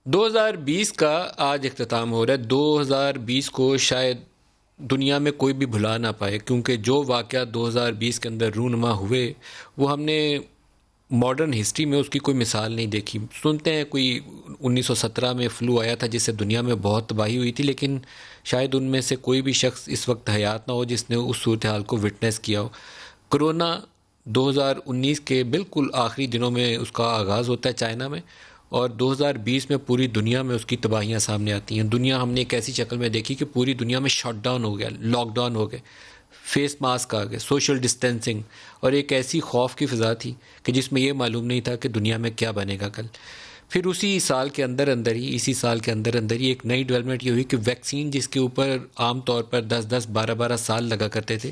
2020 کا آج اختتام ہو رہا ہے۔ 2020 کو شاید دنیا میں کوئی بھی بھلا نہ پائے، کیونکہ جو واقعات 2020 کے اندر رونما ہوئے وہ ہم نے ماڈرن ہسٹری میں اس کی کوئی مثال نہیں دیکھی۔ سنتے ہیں کوئی 1917 میں فلو آیا تھا جس سے دنیا میں بہت تباہی ہوئی تھی، لیکن شاید ان میں سے کوئی بھی شخص اس وقت حیات نہ ہو جس نے اس صورتحال کو وٹنس کیا ہو۔ کرونا 2019 کے بالکل آخری دنوں میں اس کا آغاز ہوتا ہے چائنا میں، اور 2020 میں پوری دنیا میں اس کی تباہیاں سامنے آتی ہیں۔ دنیا ہم نے ایک ایسی شکل میں دیکھی کہ پوری دنیا میں شٹ ڈاؤن ہو گیا، لاک ڈاؤن ہو گئے، فیس ماسک آ گئے، سوشل ڈسٹینسنگ، اور ایک ایسی خوف کی فضا تھی کہ جس میں یہ معلوم نہیں تھا کہ دنیا میں کیا بنے گا کل۔ پھر اسی سال کے اندر اندر ہی ایک نئی ڈیولپمنٹ یہ ہوئی کہ ویکسین جس کے اوپر عام طور پر 10 سال لگا کرتے تھے،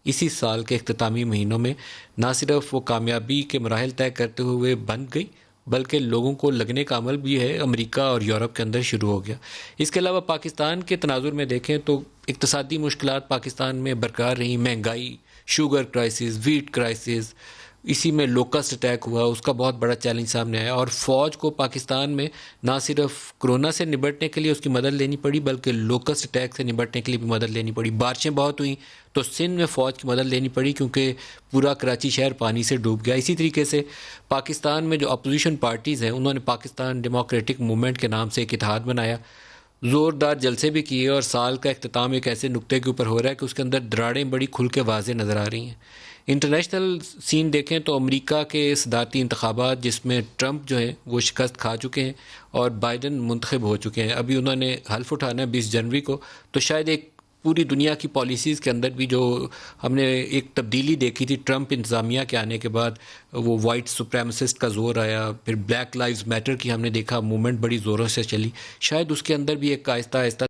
اسی سال کے اختتامی مہینوں میں نہ صرف وہ کامیابی کے مراحل طے کرتے ہوئے بن گئی، بلکہ لوگوں کو لگنے کا عمل بھی ہے امریکہ اور یورپ کے اندر شروع ہو گیا۔ اس کے علاوہ پاکستان کے تناظر میں دیکھیں تو اقتصادی مشکلات پاکستان میں برقرار رہیں، مہنگائی، شوگر کرائسس، ویٹ کرائسس، اسی میں لوکسٹ اٹیک ہوا، اس کا بہت بڑا چیلنج سامنے آیا، اور فوج کو پاکستان میں نہ صرف کرونا سے نبٹنے کے لیے اس کی مدد لینی پڑی، بلکہ لوکسٹ اٹیک سے نبٹنے کے لیے بھی مدد لینی پڑی۔ بارشیں بہت ہوئیں تو سندھ میں فوج کی مدد لینی پڑی کیونکہ پورا کراچی شہر پانی سے ڈوب گیا۔ اسی طریقے سے پاکستان میں جو اپوزیشن پارٹیز ہیں انہوں نے پاکستان ڈیموکریٹک موومنٹ کے نام سے ایک اتحاد بنایا، زوردار جلسے بھی کیے، اور سال کا اختتام ایک ایسے نقطے کے اوپر ہو رہا ہے کہ اس کے اندر دراڑیں بڑی کھل کے واضح نظر آ رہی ہیں۔ انٹرنیشنل سین دیکھیں تو امریکہ کے صدارتی انتخابات جس میں ٹرمپ جو ہیں وہ شکست کھا چکے ہیں اور بائیڈن منتخب ہو چکے ہیں، ابھی انہوں نے حلف اٹھانا ہے 20 جنوری کو، تو شاید ایک پوری دنیا کی پالیسیز کے اندر بھی جو ہم نے ایک تبدیلی دیکھی تھی ٹرمپ انتظامیہ کے آنے کے بعد، وہ وائٹ سپریمسسٹ کا زور آیا، پھر بلیک لائیوز میٹر کی ہم نے دیکھا موومنٹ بڑی زوروں سے چلی، شاید اس کے اندر بھی ایک آہستہ آہستہ